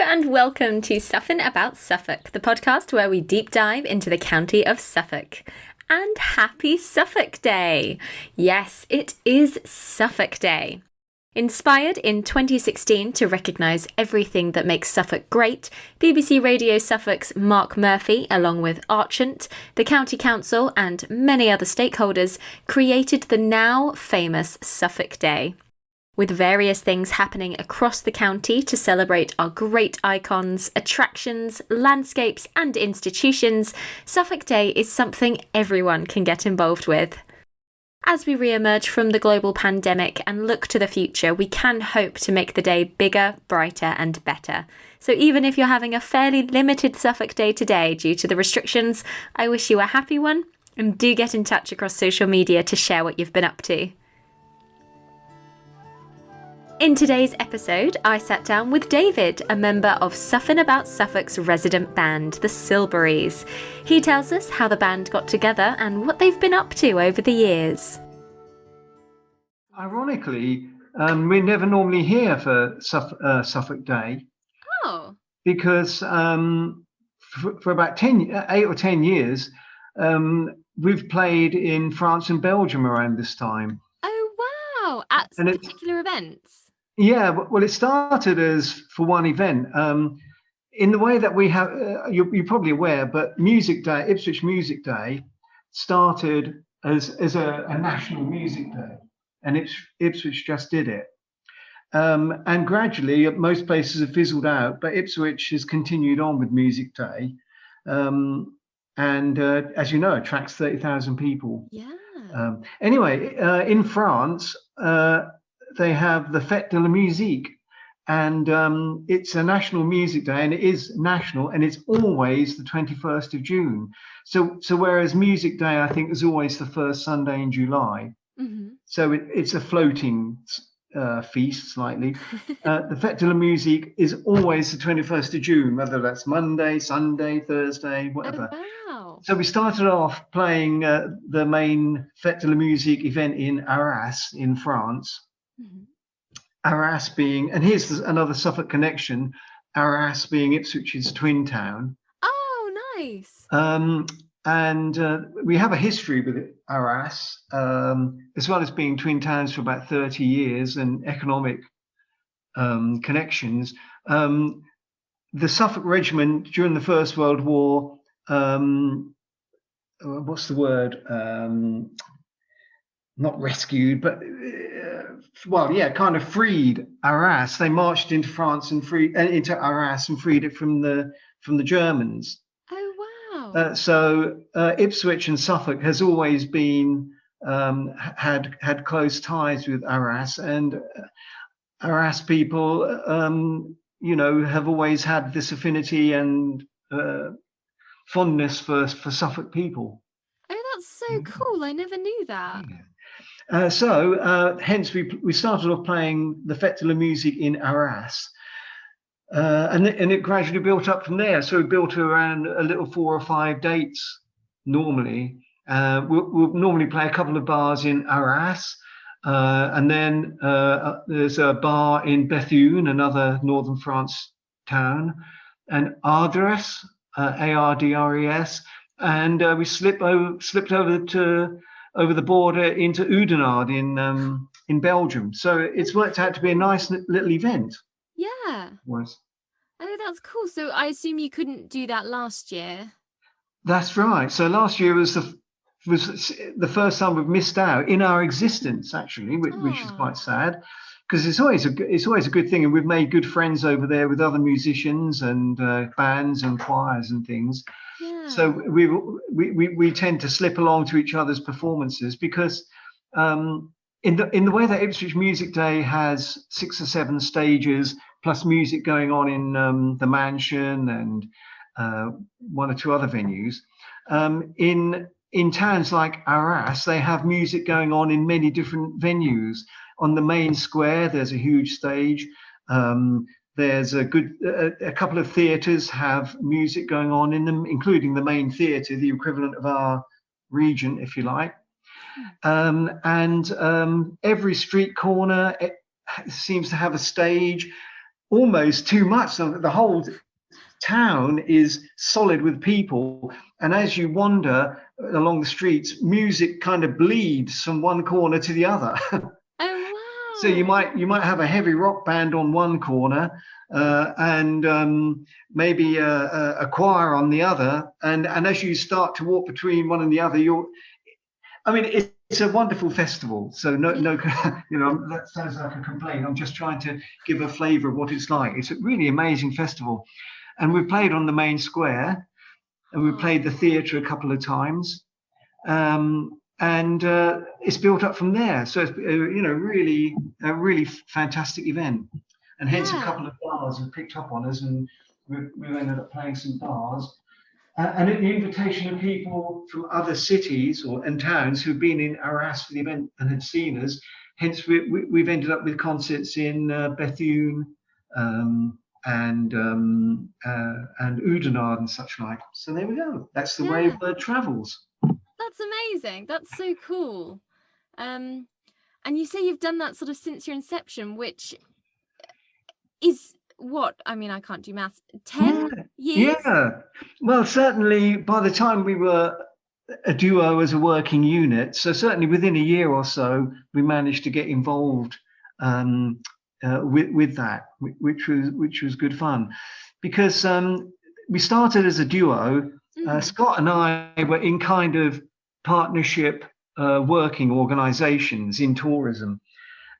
and welcome to Suffen About Suffolk, the podcast where we deep dive into the county of Suffolk. And happy Suffolk Day! Yes, it is Suffolk Day. Inspired in 2016 to recognise everything that makes Suffolk great, BBC Radio Suffolk's Mark Murphy, along with Archant, the County Council and many other stakeholders, created the now famous Suffolk Day. With various things happening across the county to celebrate our great icons, attractions, landscapes and institutions, Suffolk Day is something everyone can get involved with. As we re-emerge from the global pandemic and look to the future, we can hope to make the day bigger, brighter and better. So even if you're having a fairly limited Suffolk Day today due to the restrictions, I wish you a happy one, and do get in touch across social media to share what you've been up to. In today's episode, I sat down with David, a member of Suffen About Suffolk's resident band, the Silburys. He tells us how the band got together and what they've been up to over the years. Ironically, we never normally hear for Suffolk Day. Oh. Because for about 8 or 10 years, we've played in France and Belgium around this time. Oh, wow. At particular events? Yeah, well, it started as for one event. In the way that we have, you're probably aware, but Music Day, Ipswich Music Day, started as a national music day, and Ipswich just did it. And gradually, most places have fizzled out, but Ipswich has continued on with Music Day, and as you know, attracts 30,000 people. Yeah. Anyway, in France, they have the Fête de la Musique, and it's a national music day, and it is national, and it's always the 21st of June. So whereas Music Day, I think, is always the first Sunday in July. Mm-hmm. So it's a floating feast slightly. The Fête de la Musique is always the 21st of June, whether that's Monday, Sunday, Thursday, whatever. Oh, wow. So we started off playing the main Fête de la Musique event in Arras in France. Mm-hmm. Arras being, and here's another Suffolk connection, Arras being Ipswich's twin town. Oh, nice. And we have a history with Arras, as well as being twin towns for about 30 years and economic connections. The Suffolk Regiment during the First World War, what's the word? Not rescued, but kind of freed Arras. They marched into France and into Arras and freed it from the Germans. Oh, wow. So Ipswich and Suffolk has always been had close ties with Arras, and Arras people, have always had this affinity and fondness for Suffolk people. Oh, that's so cool! I never knew that. Yeah. Hence we started off playing the Fête de la Musique in Arras, and it gradually built up from there. So we built around a little 4 or 5 dates normally. We'll normally play a couple of bars in Arras, and then there's a bar in Bethune, another northern France town, and Ardres, Ardres, and we slipped over the border into Oudenaarde in Belgium. So it's worked out to be a nice little event. Yeah. Was. Oh, that's cool. So I assume you couldn't do that last year. That's right. So last year was the first time we've missed out in our existence, actually, which is quite sad, because it's always a good thing, and we've made good friends over there with other musicians and bands and choirs and things. Yeah. So we tend to slip along to each other's performances because in the way that Ipswich Music Day has 6 or 7 stages plus music going on in the Mansion and 1 or 2 other venues. In towns like Arras, they have music going on in many different venues. On the main square, there's a huge stage. There's a couple of theatres have music going on in them, including the main theatre, the equivalent of our region, if you like. And every street corner seems to have a stage. almost too much. So the whole town is solid with people, and as you wander along the streets, music kind of bleeds from one corner to the other. So Oh, you might have a heavy rock band on one corner, and maybe a choir on the other, and as you start to walk between one and the other, I mean, it's a wonderful festival. So wow. no, you know, that sounds like a complaint. I'm just trying to give a flavour of what it's like. It's a really amazing festival, and we played on the main square, and we played the theatre a couple of times, and it's built up from there. So it's you know, really a really fantastic event, and hence a Yeah. couple of bars have picked up on us, and we've ended up playing some bars. And at the invitation of people from other cities and towns who've been in Arras for the event and had seen us, hence we've ended up with concerts in Bethune, and Oudenaarde and such like. So there we go. That's the way Yeah. word travels. That's amazing. That's so cool. And you say you've done that sort of since your inception, which is what? I mean, I can't do maths. 10 Yeah, years? yeah. Well, certainly by the time we were a duo as a working unit, so certainly within a year or so, we managed to get involved um, with that, which was good fun, because we started as a duo. Scott and I were in kind of partnership working organisations in tourism.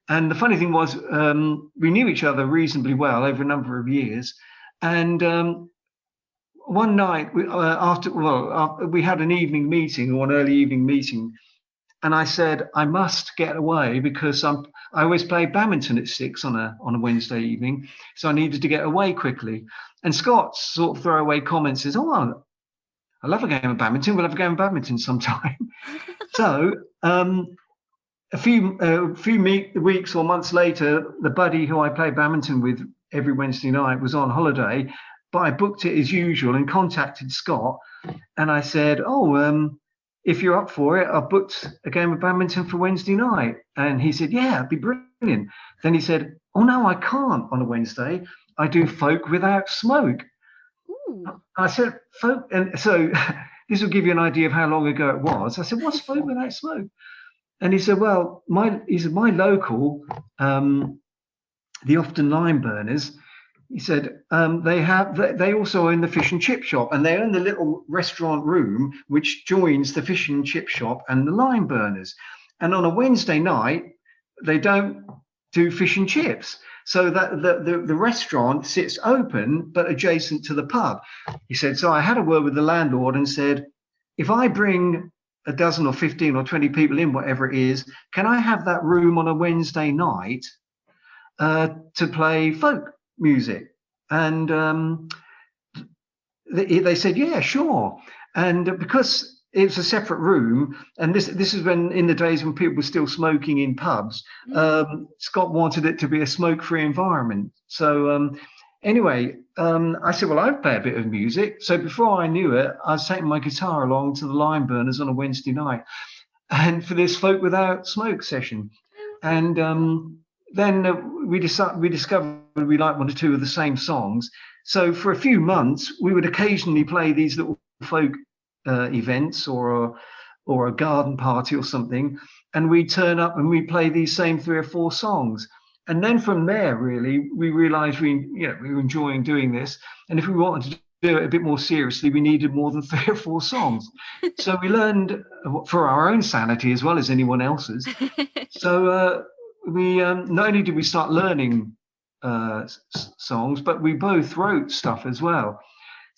And the funny thing was, we knew each other reasonably well over a number of years. And one night, we had an evening meeting or an early evening meeting, and I said I must get away because I always play badminton at 6 on a Wednesday evening, so I needed to get away quickly. And Scott's sort of throwaway comments is, "Oh, I love a game of badminton. We'll have a game of badminton sometime." So a few weeks or months later, the buddy who I play badminton with every Wednesday night was on holiday, but I booked it as usual and contacted Scott, and I said, "Oh, if you're up for it, I've booked a game of badminton for Wednesday night." And he said, "Yeah, it'd be brilliant." Then he said, "Oh no, I can't on a Wednesday. I do folk without smoke." Ooh. I said, "Folk," and so this will give you an idea of how long ago it was. I said, "What's folk without smoke?" And he said, "Well, my local, the Ofton Lime Burners." He said, they also own the fish and chip shop, and they own the little restaurant room which joins the fish and chip shop and the Lime Burners. And on a Wednesday night, they don't do fish and chips, so that the restaurant sits open but adjacent to the pub. He said, so I had a word with the landlord and said, if I bring a dozen or 15 or 20 people in, whatever it is, can I have that room on a Wednesday night to play folk music? And they said, yeah, sure. And because it's a separate room, and this is when, in the days when people were still smoking in pubs, Scott wanted it to be a smoke-free environment. So anyway, I said, well, I'd play a bit of music. So before I knew it, I was taking my guitar along to the Lime Burners on a Wednesday night, and for this folk without smoke session. And then we discovered we liked one or two of the same songs. So for a few months, we would occasionally play these little folk events or a garden party or something, and we'd turn up and we'd play these same 3 or 4 songs. And then from there, really, we realised we were enjoying doing this, and if we wanted to do it a bit more seriously, we needed more than 3 or 4 songs. So we learned, for our own sanity as well as anyone else's. So we not only did we start learning songs, but we both wrote stuff as well.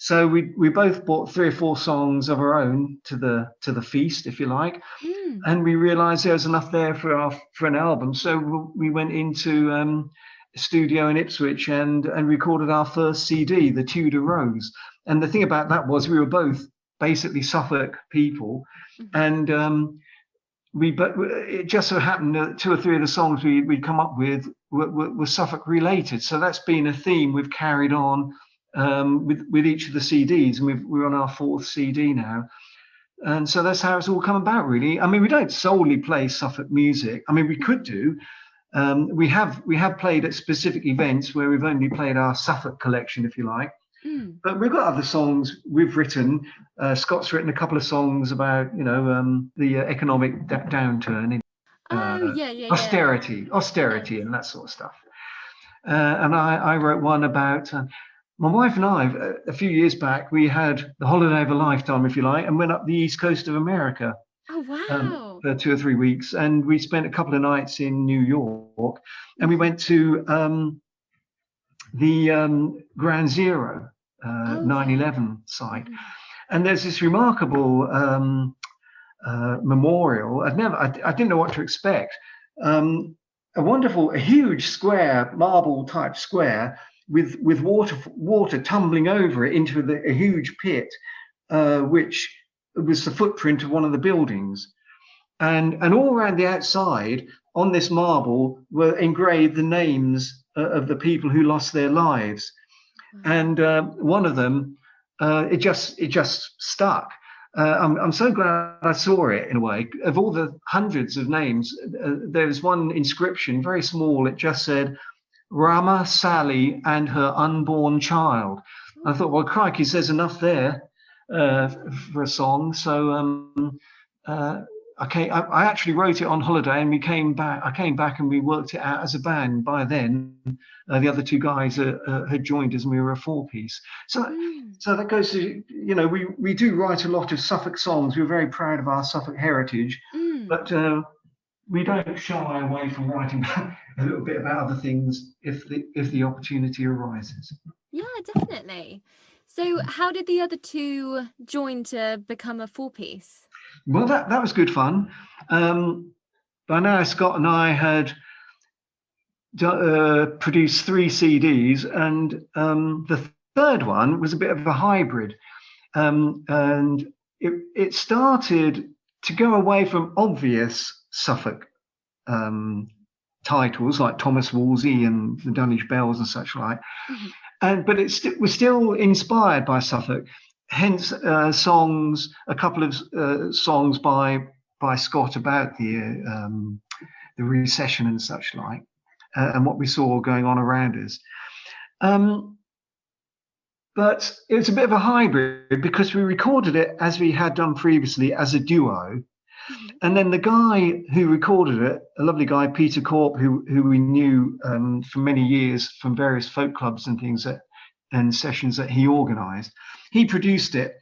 So we both bought 3 or 4 songs of our own to the feast, if you like, and we realised there was enough there for an album. So we went into a studio in Ipswich and recorded our first CD, The Tudor Rose. And the thing about that was we were both basically Suffolk people, and but it just so happened that 2 or 3 of the songs we'd come up with were Suffolk related. So that's been a theme we've carried on with each of the CDs, and we're on our 4th CD now. And so that's how it's all come about, really. I mean, we don't solely play Suffolk music. I mean, we could do, We have played at specific events where we've only played our Suffolk collection, if you like. But we've got other songs we've written. Scott's written a couple of songs about, the economic downturn in austerity, Nice. and that sort of stuff. And I wrote one about my wife and I. A few years back, we had the holiday of a lifetime, if you like, and went up the east coast of America. Oh, wow. For 2 or 3 weeks, and we spent a couple of nights in New York, and we went to the Ground Zero 9/11 site, and there's this remarkable memorial. I didn't know what to expect. A huge square, marble type square with water tumbling over it into a huge pit, which was the footprint of one of the buildings. And all around the outside on this marble were engraved the names of the people who lost their lives. And one of them, it just stuck. I'm so glad I saw it in a way. Of all the hundreds of names, there was one inscription, very small. It just said, Rama, Sally, and her unborn child. I thought, well, crikey, there's enough there for a song. So I actually wrote it on holiday, and I came back and we worked it out as a band. By then, the other two guys had joined us, and we were a 4-piece. So that goes to, we do write a lot of Suffolk songs. We're very proud of our Suffolk heritage, but we don't shy away from writing a little bit about other things if the opportunity arises. Yeah, definitely. So how did the other two join to become a 4-piece? Well, that was good fun. By now, Scott and I had produced 3 CDs, and the third one was a bit of a hybrid. And it started to go away from obvious Suffolk titles like Thomas Wolsey and the Dunwich Bells and such like. But it was still inspired by Suffolk. Hence, a couple of songs by Scott about the recession and such like, and what we saw going on around us. But it was a bit of a hybrid because we recorded it as we had done previously as a duo. And then the guy who recorded it, a lovely guy, Peter Corp, who we knew for many years from various folk clubs and things and sessions that he organised, he produced it,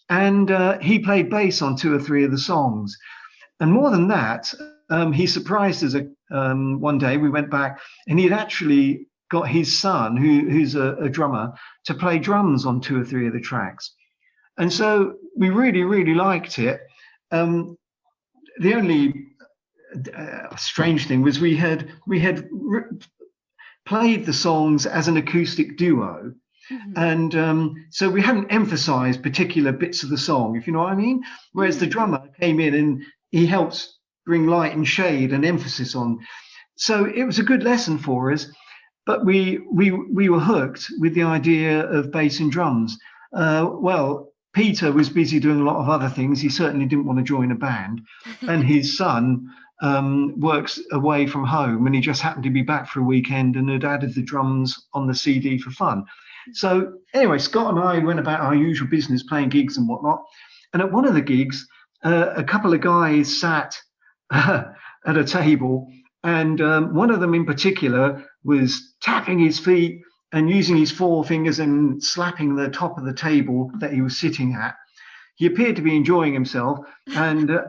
and he played bass on 2 or 3 of the songs. And more than that, he surprised us. One day we went back, and he'd actually got his son, who's a drummer, to play drums on 2 or 3 of the tracks. And so we really, really liked it. The only strange thing was we had played the songs as an acoustic duo. And so we hadn't emphasized particular bits of the song, if you know what I mean. Whereas the drummer came in and he helped bring light and shade and emphasis on. So it was a good lesson for us. But we were hooked with the idea of bass and drums. Well, Peter was busy doing a lot of other things. He certainly didn't want to join a band. And his son works away from home, and he just happened to be back for a weekend and had added the drums on the CD for fun. So anyway, Scott and I went about our usual business, playing gigs and whatnot. And at one of the gigs, a couple of guys sat at a table, and one of them in particular was tapping his feet and using his forefingers and slapping the top of the table that he was sitting at. He appeared to be enjoying himself, and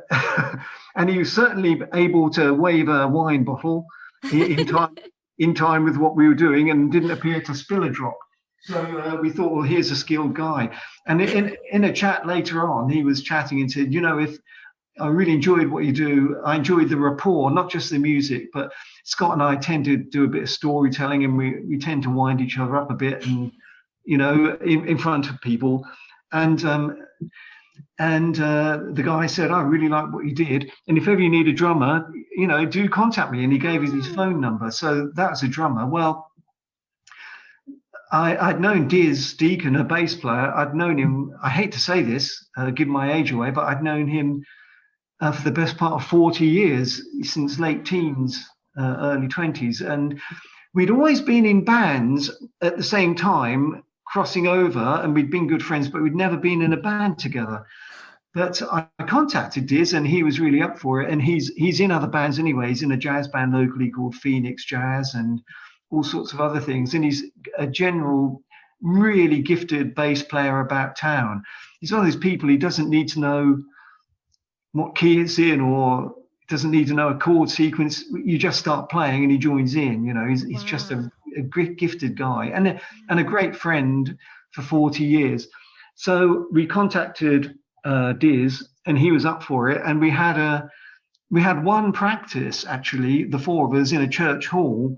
and he was certainly able to wave a wine bottle in time with what we were doing, and didn't appear to spill a drop. So we thought, well, here's a skilled guy. And in a chat later on, he was chatting and said, if I really enjoyed what you do, I enjoyed the rapport, not just the music, but Scott and I tend to do a bit of storytelling, and we tend to wind each other up a bit, and in front of people. And the guy said, I really like what you did, and if ever you need a drummer, do contact me. And he gave us his phone number. So that's a drummer. Well, I'd known Diz Deacon, a bass player. I'd known him, I hate to say this, give my age away, but I'd known him for the best part of 40 years, since late teens. early 20s, and we'd always been in bands at the same time, crossing over, and we'd been good friends, but we'd never been in a band together. But I contacted Diz, and he was really up for it. And he's in other bands anyway. He's in a jazz band locally called Phoenix Jazz and all sorts of other things. And he's a general, really gifted bass player about town. He's one of those people, he doesn't need to know what key it's in, or doesn't need to know a chord sequence. You just start playing and he joins in. You know, he's just a gifted guy and a great friend for 40 years. So we contacted Diz, and he was up for it. And we had one practice, actually, the four of us in a church hall.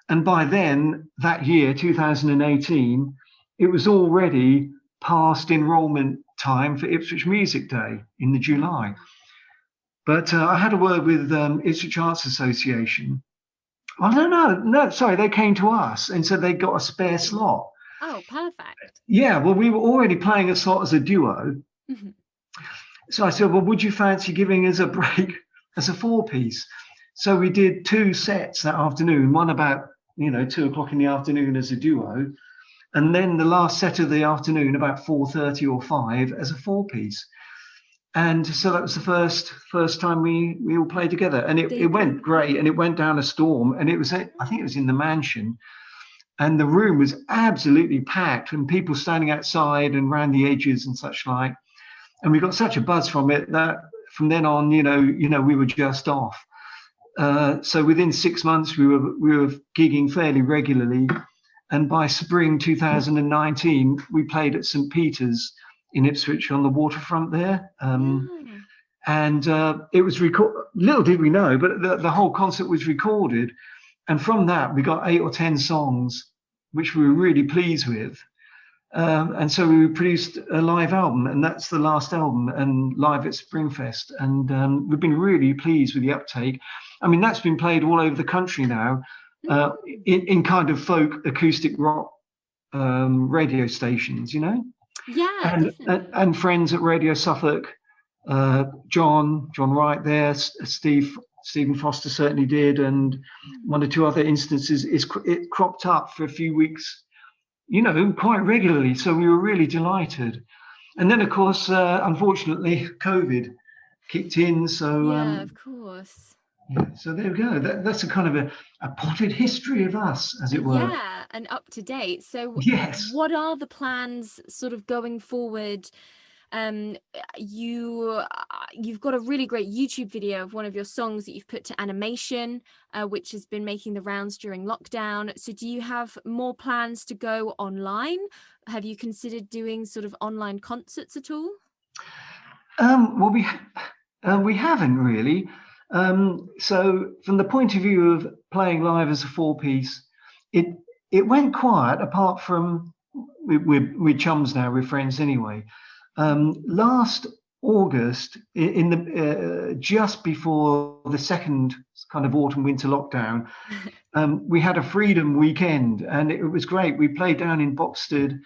And by then, that year, 2018, it was already past enrolment time for Ipswich Music Day in the July. But I had a word with Ipswich Arts Association. Oh, no, sorry, they came to us and said they got a spare slot. Oh, perfect. Yeah, well, we were already playing a slot as a duo. Mm-hmm. So I said, well, would you fancy giving us a break as a four-piece? So we did 2 sets that afternoon, one about 2:00 in the afternoon as a duo, and then the last set of the afternoon about 4:30 or 5 as a four-piece. And so that was the first time we all played together, and it went great, and it went down a storm, and I think it was in the mansion, and the room was absolutely packed, and people standing outside and around the edges and such like, and we got such a buzz from it that from then on, we were just off. So within 6 months, we were gigging fairly regularly, and by spring 2019, we played at St. Peter's in Ipswich on the waterfront there. And it was little did we know, but the whole concert was recorded. And from that, we got 8 or 10 songs, which we were really pleased with. And so we produced a live album, and that's the last album, and live at Springfest. And we've been really pleased with the uptake. I mean, that's been played all over the country now, in kind of folk acoustic rock radio stations, Yeah, and friends at Radio Suffolk, John Wright there, Stephen Foster certainly did, and 1 or 2 other instances. It cropped up for a few weeks, quite regularly. So we were really delighted. And then, of course, unfortunately, COVID kicked in. So yeah, of course. Yeah, so there we go. That's a kind of a potted history of us, as it were. Yeah, and up to date. So yes, what are the plans sort of going forward? You've got a really great YouTube video of one of your songs that you've put to animation, which has been making the rounds during lockdown. So do you have more plans to go online? Have you considered doing sort of online concerts at all? Well, we haven't really. So from the point of view of playing live as a four-piece, it went quiet, apart from we're chums now, we're friends anyway. Last August, in the just before the second kind of autumn-winter lockdown, we had a freedom weekend, and it was great. We played down in Boxted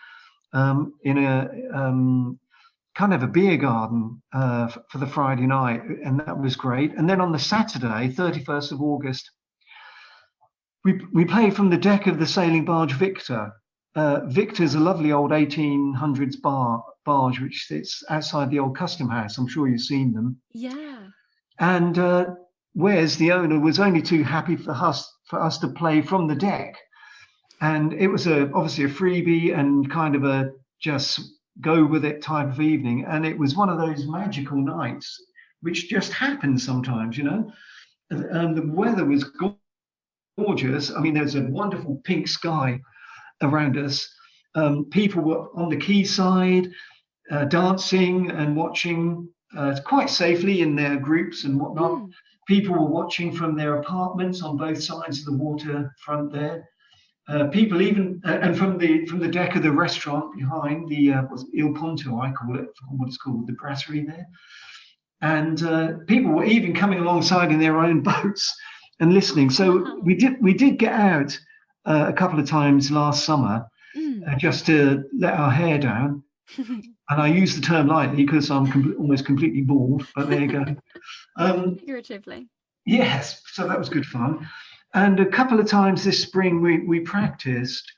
in a kind of a beer garden for the Friday night, and that was great. And then on the Saturday, 31st of August, we played from the deck of the sailing barge Victor. Victor's a lovely old 1800s barge which sits outside the old Custom House. I'm sure you've seen them. Yeah. And Wes, the owner, was only too happy for us to play from the deck. And it was obviously a freebie and kind of a just go with it type of evening. And it was one of those magical nights which just happen sometimes, And the weather was gorgeous. I mean, there's a wonderful pink sky around us. People were on the quayside dancing and watching quite safely in their groups and whatnot. People were watching from their apartments on both sides of the waterfront there. People even and from the deck of the restaurant behind, the Il Punto, I call it, what it's called, the brasserie there. And people were even coming alongside in their own boats and listening. So we did get out a couple of times last summer just to let our hair down. And I use the term lightly because I'm almost completely bald, but there you go. Figuratively. Yes, so that was good fun. And a couple of times this spring we practiced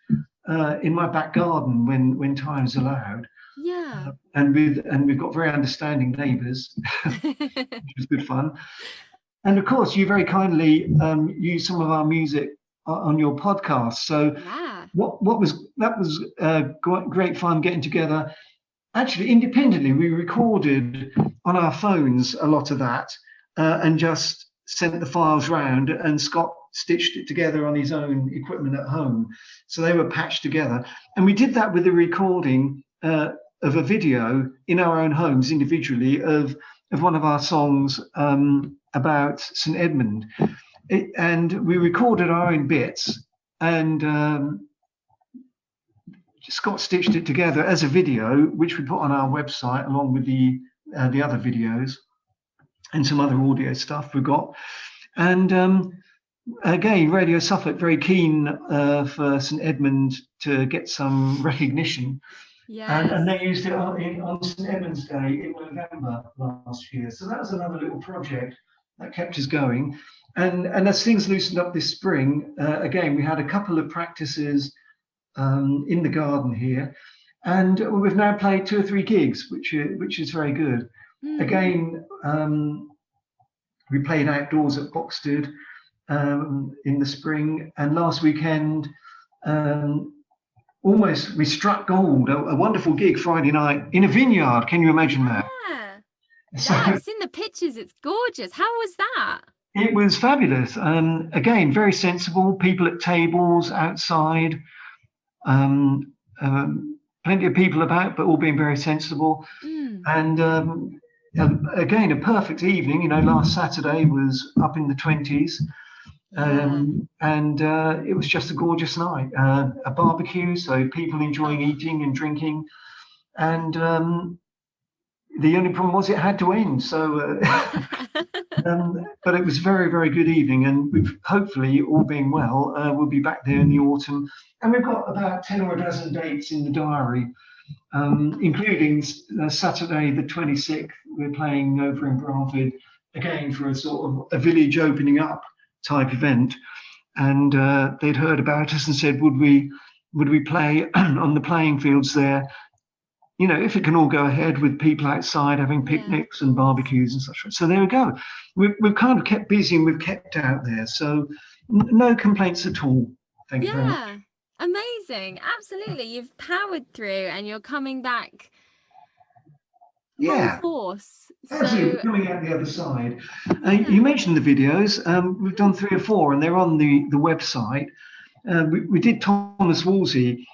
in my back garden when time's allowed. Yeah. And we've got very understanding neighbours, which was good fun. And of course, you very kindly used some of our music on your podcast. So Yeah. what was that was great fun getting together. Actually, independently, we recorded on our phones a lot of that and just sent the files round. And Scott stitched it together on his own equipment at home, so they were patched together. And we did that with a recording of a video in our own homes individually of one of our songs about St Edmund, and we recorded our own bits, and Scott stitched it together as a video, which we put on our website along with the other videos and some other audio stuff we got. And again, Radio Suffolk very keen for St Edmund to get some recognition. Yes. And they used it on St Edmund's Day in November last year. So that was another little project that kept us going. And as things loosened up this spring, again, we had a couple of practices in the garden here. And we've now played 2 or 3 gigs, which is very good. Again, we played outdoors at Boxted in the spring. And last weekend, almost we struck gold, a wonderful gig Friday night in a vineyard. Can you imagine that? So, yeah, I've seen the pictures. It's gorgeous. How was that? It was fabulous. Again, very sensible, people at tables outside, plenty of people about, but all being very sensible. And again, a perfect evening. You know, last Saturday was up in the 20s. And it was just a gorgeous night, a barbecue, so people enjoying eating and drinking, and the only problem was it had to end. So, but it was very, very good evening, and we've hopefully, all being well, we'll be back there in the autumn, and we've got about 10 or a dozen dates in the diary, including Saturday the 26th. We're playing over in Bradford again for a sort of a village opening up type event, and they'd heard about us and said, would we play on the playing fields there, you know, if it can all go ahead with people outside having picnics and barbecues and such. So there we go. We've kind of kept busy and we've kept out there, so no complaints at all. Thank you very much. Amazing. Absolutely, you've powered through and you're coming back Yeah, full force. absolutely, coming out the other side. You mentioned the videos. We've done 3 or 4 and they're on the website. We did Thomas Wolsey.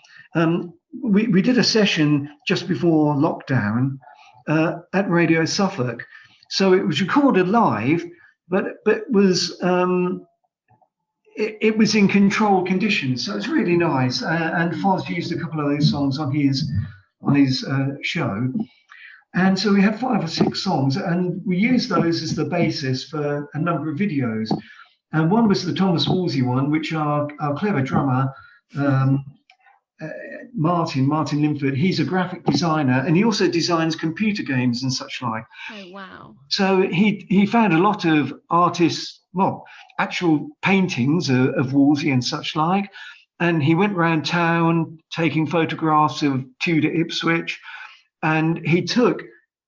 We did a session just before lockdown at Radio Suffolk. So it was recorded live, but was it was in controlled conditions. So it's really nice. And Foz used a couple of those songs on his show. And so we had 5 or 6 songs, and we used those as the basis for a number of videos. And one was the Thomas Wolsey one, which our clever drummer, Martin Linford, he's a graphic designer, and he also designs computer games and such like. Oh, wow. So he found a lot of artists, well, actual paintings of Wolsey and such like. And he went around town taking photographs of Tudor Ipswich. And he took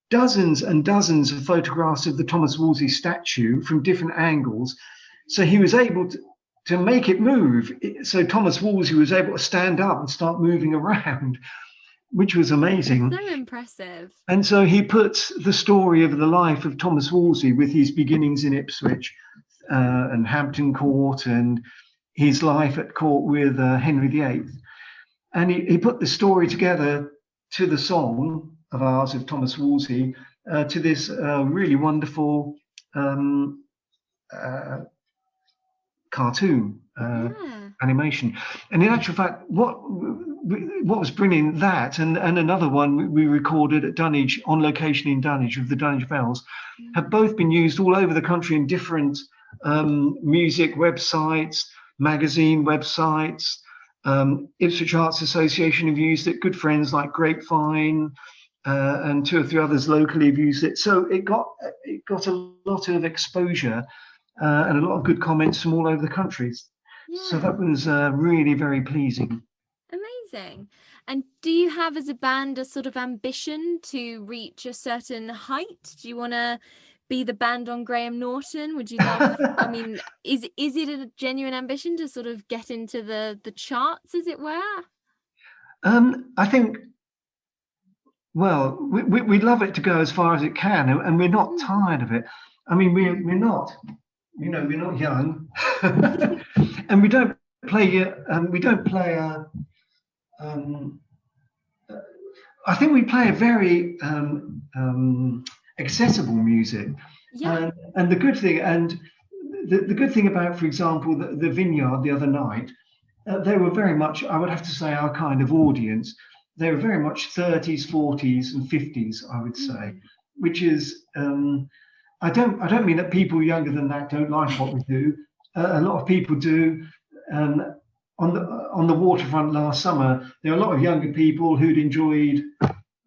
dozens and dozens of photographs of the Thomas Wolsey statue from different angles. So he was able to make it move. So Thomas Wolsey was able to stand up and start moving around, which was amazing. So impressive. And so he puts the story of the life of Thomas Wolsey with his beginnings in Ipswich and Hampton Court and his life at court with Henry VIII. And he put the story together to the song of ours of Thomas Wolsey, to this really wonderful cartoon animation. And in actual fact, what was brilliant, that and another one we recorded at Dunwich, on location in Dunwich, with the Dunwich Bells, have both been used all over the country in different music websites, magazine websites. Ipswich Arts Association have used it. Good friends like Grapevine and 2 or 3 others locally have used it. So it got a lot of exposure and a lot of good comments from all over the country. So that was really very pleasing. Amazing. And do you have as a band a sort of ambition to reach a certain height? Do you want to be the band on Graham Norton? Would you love, I mean, is it a genuine ambition to sort of get into the charts, as it were? I think, well, we'd love it to go as far as it can, and we're not tired of it. I mean, we're not, we're not young, and we don't play. I think we play a very accessible music, and the good thing, the good thing about, for example, the Vineyard the other night, they were very much, I would have to say, our kind of audience. They were very much 30s, 40s, and 50s, I would say, which is. I don't mean that people younger than that don't like what we do. A lot of people do. On the waterfront last summer, there were a lot of younger people who'd enjoyed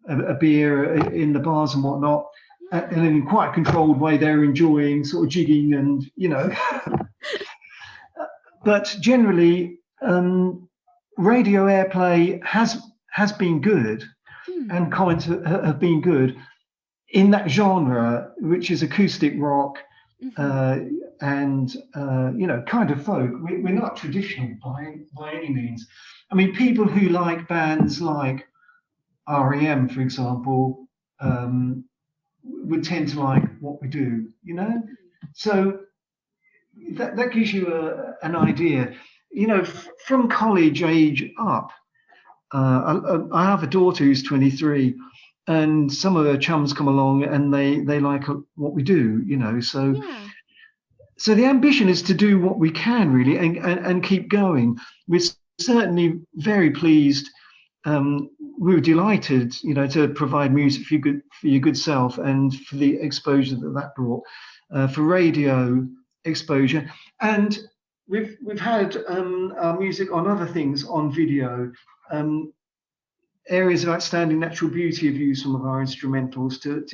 a beer in the bars and whatnot, and in quite a controlled way, they were enjoying sort of jigging and But generally, radio airplay has been good, and comments have been good in that genre, which is acoustic rock, and kind of folk. We're not traditional by any means. I mean, people who like bands like REM, for example, would tend to like what we do. So that gives you an idea. From college age up. I have a daughter who's 23. And some of her chums come along and they like what we do, So the ambition is to do what we can really and keep going. We're certainly very pleased. We were delighted, to provide music for your good self and for the exposure that brought, for radio exposure. And we've had our music on other things on video. Areas of outstanding natural beauty have used some of our instrumentals to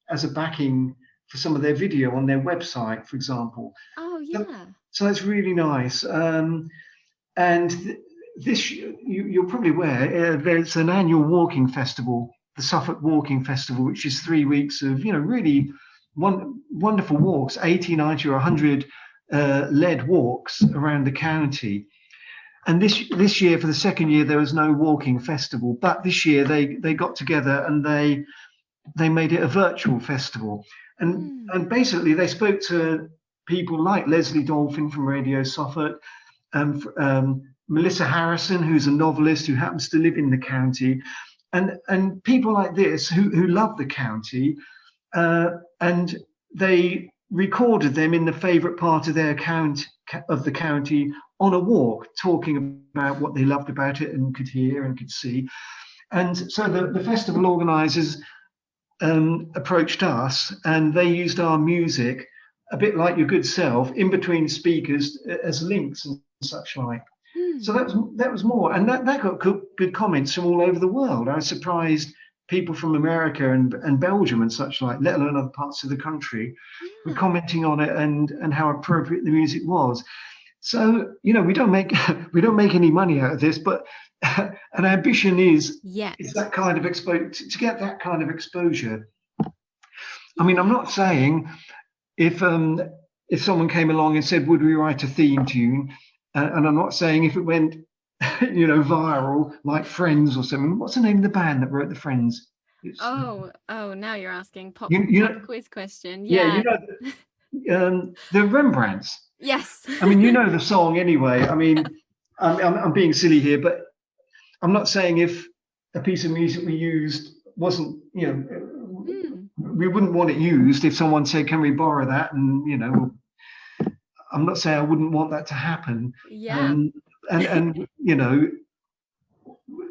as a backing for some of their video on their website, for example. Oh yeah. So that's really nice. And this, you're probably aware, there's an annual walking festival, the Suffolk Walking Festival, which is 3 weeks of really wonderful walks, 80, 90, or 100 led walks around the county. And this year, for the second year, there was no walking festival. But this year, they got together and they made it a virtual festival. And basically, they spoke to people like Leslie Dolphin from Radio Suffolk, and Melissa Harrison, who's a novelist who happens to live in the county, and people like this who love the county, and they recorded them in the favourite part of their the county on a walk, talking about what they loved about it and could hear and could see. And so the festival organisers approached us, and they used our music, a bit like your good self, in between speakers as links and such like. So that was more, and that got good comments from all over the world. I was surprised people from America and Belgium and such like, let alone other parts of the country, were commenting on it and how appropriate the music was. So we don't make any money out of this, but an ambition is that kind of to get that kind of exposure. I mean, I'm not saying if someone came along and said, would we write a theme tune, and I'm not saying if it went viral like Friends or something. What's the name of the band that wrote the Friends? Now you're asking pop quiz question. Yeah, the Rembrandts. Yes. I mean, the song anyway. I mean, I'm being silly here, but I'm not saying if a piece of music we used wasn't, we wouldn't want it used if someone said, can we borrow that? And, I'm not saying I wouldn't want that to happen. Yeah. And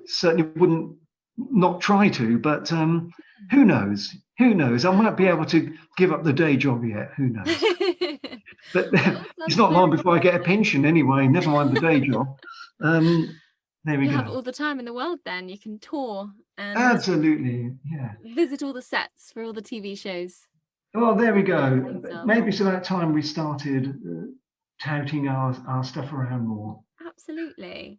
certainly wouldn't not try to, but who knows? Who knows? I might be able to give up the day job yet. Who knows? But it's not long before I get a pension anyway, never mind the day job. There we go. You have all the time in the world then. You can tour and absolutely, yeah. visit all the sets for all the TV shows. Well, there we go. things up. Maybe it's about time we started touting our stuff around more. Absolutely.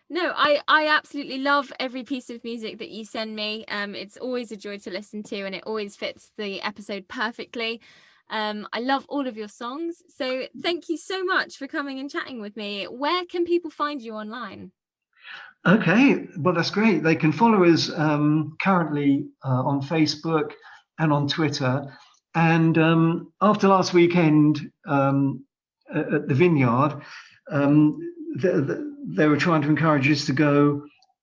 No, I absolutely love every piece of music that you send me. It's always a joy to listen to, and it always fits the episode perfectly. I love all of your songs. So thank you so much for coming and chatting with me. Where can people find you online? Okay, well, that's great. They can follow us currently on Facebook and on Twitter. And after last weekend at the Vineyard, they were trying to encourage us to go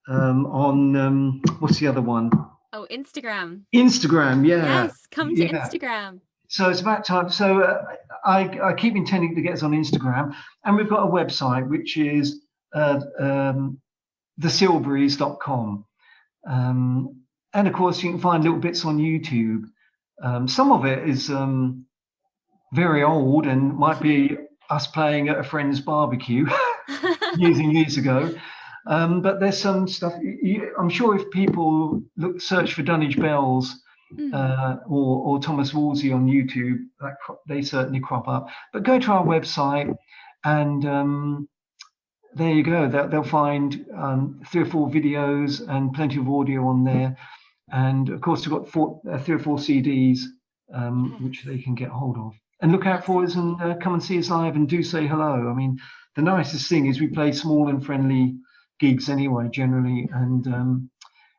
on, what's the other one? Oh, Instagram. Instagram, yeah. Yes, come to Instagram. So it's about time. So I keep intending to get us on Instagram. And we've got a website, which is thesilburys.com. And of course, you can find little bits on YouTube. Some of it is very old and might be us playing at a friend's barbecue years ago. But there's some stuff. I'm sure if people search for Dunwich Bells or Thomas Wolsey on YouTube, they certainly crop up. But go to our website and there you go. They'll find 3 or 4 videos and plenty of audio on there. And of course, we've got 3 or 4 CDs, which they can get hold of. And look out for us and come and see us live and do say hello. I mean, the nicest thing is we play small and friendly gigs anyway, generally. And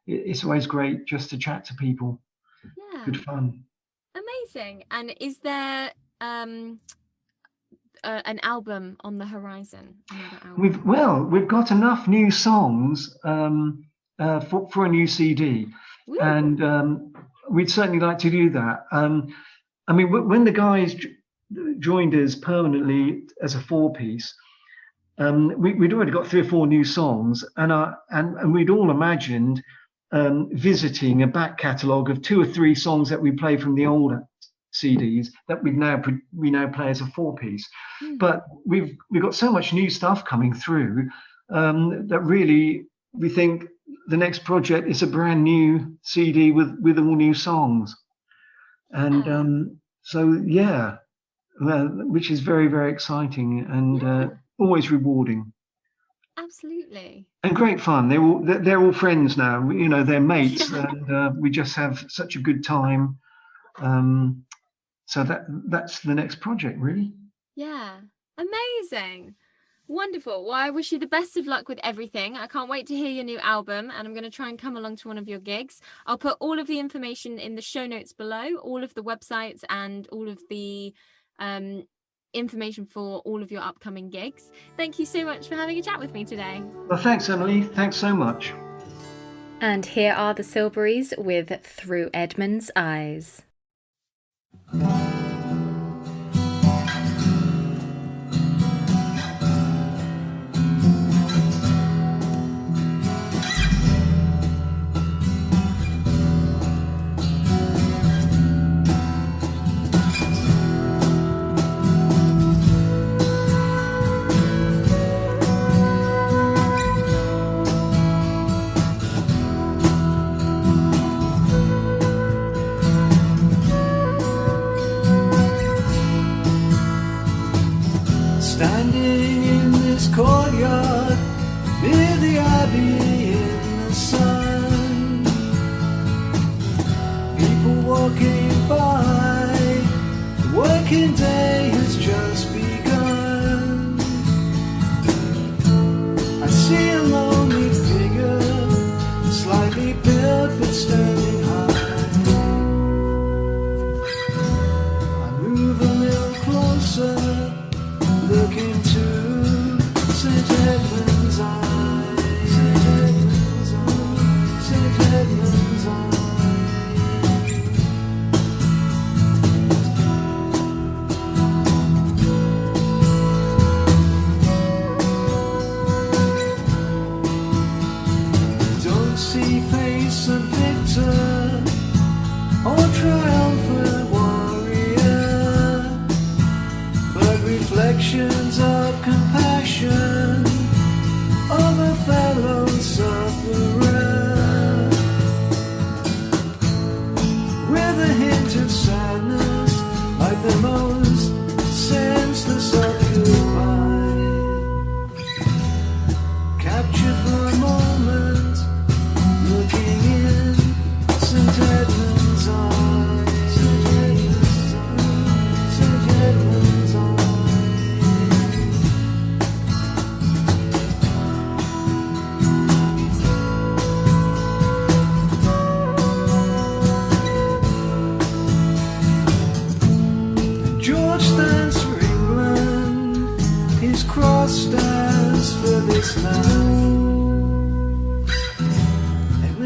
it's always great just to chat to people. Yeah. Good fun. Amazing. And is there an album on the horizon? We've got enough new songs for a new CD. Woo. And we'd certainly like to do that. I mean, when the guys joined us permanently as a 4-piece, we'd already got 3 or 4 new songs, and we'd all imagined visiting a back catalogue of 2 or 3 songs that we play from the older CDs that we now play as a 4-piece. But we've got so much new stuff coming through that really we think the next project is a brand new CD with all new songs. And so yeah, which is very, very exciting and always rewarding. Absolutely. And great fun. They're all friends now. You know, they're mates, and we just have such a good time. So that's the next project, really. Yeah, amazing. Wonderful. Well, I wish you the best of luck with everything. I can't wait to hear your new album, and I'm going to try and come along to one of your gigs. I'll put all of the information in the show notes below, all of the websites and all of the information for all of your upcoming gigs. Thank you so much for having a chat with me today. Well, thanks, Emily. Thanks so much. And here are the Silburys with Through Edmund's Eyes. Standing in this courtyard near the abbey in the sun, people walking by, the working day has just begun. I see a lonely figure, slightly built but standing high. I move a little closer, look into St. Edmund's eyes, St. Edmund's eyes, St. Edmund's eyes. Don't see face of victor or triumphant warrior, but reflections of compassion of a fellow sufferer, with a hint of sadness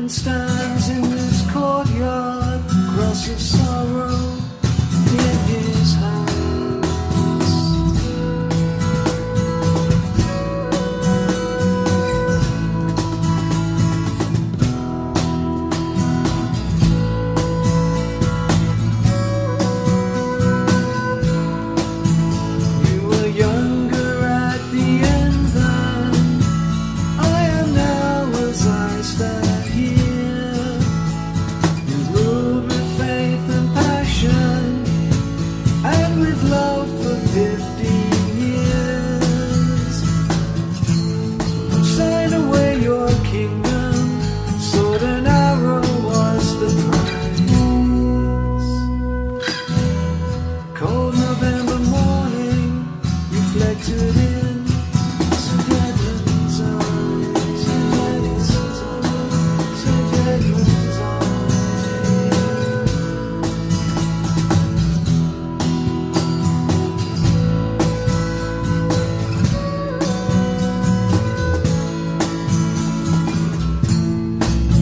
Edmund stands in this courtyard, cross of sorrow in his hands. You were younger at the end than I am now as I stand here, ruled with faith and passion, and with love for 15 years. Sign away your kingdom, sword and arrow was the prize. Cold November morning, reflected in St. Edmund's eyes, St. Edmund's eyes, St. Edmund's eyes.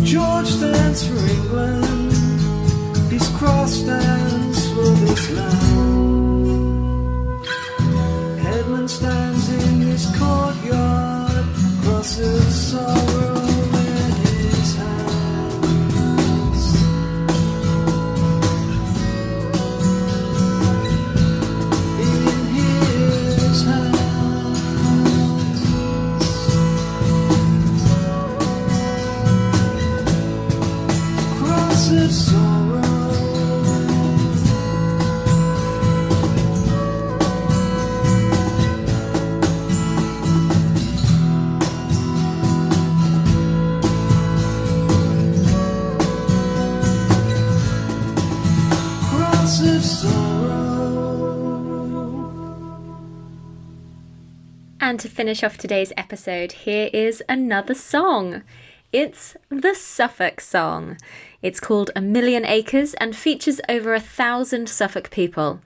George stands for England, his cross stands for this land. Edmund stands in his courtyard, cross of sorrow in his hands. In his hands. Cross of sorrow. Cross of sorrow. And to finish off today's episode, here is another song. It's the Suffolk song. It's called A Million Acres and features over 1,000 Suffolk people.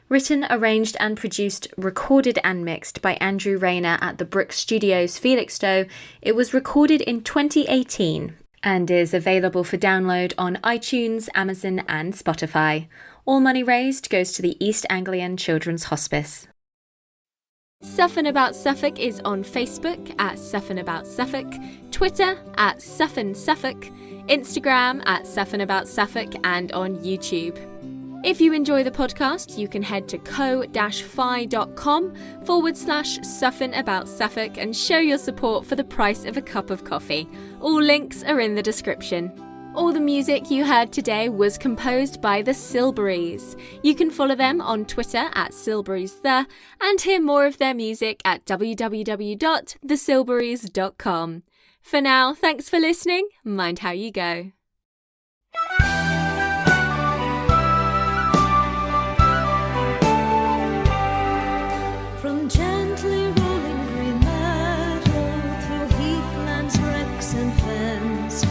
Written, arranged and produced, recorded and mixed by Andrew Rayner at the Brook Studios, Felixstowe, it was recorded in 2018 and is available for download on iTunes, Amazon and Spotify. All money raised goes to the East Anglian Children's Hospice. Suffen About Suffolk is on Facebook at Suffen About Suffolk, Twitter at Suffen Suffolk, Instagram at Suffen About Suffolk, and on YouTube. If you enjoy the podcast, you can head to ko-fi.com/Suffen About Suffolk and show your support for the price of a cup of coffee. All links are in the description. All the music you heard today was composed by the Silburys. You can follow them on Twitter at SilburysThe and hear more of their music at www.thesilburys.com. For now, thanks for listening. Mind how you go. From gently rolling green meadow through heathlands, wrecks and fens,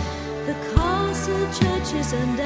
the castle, churches and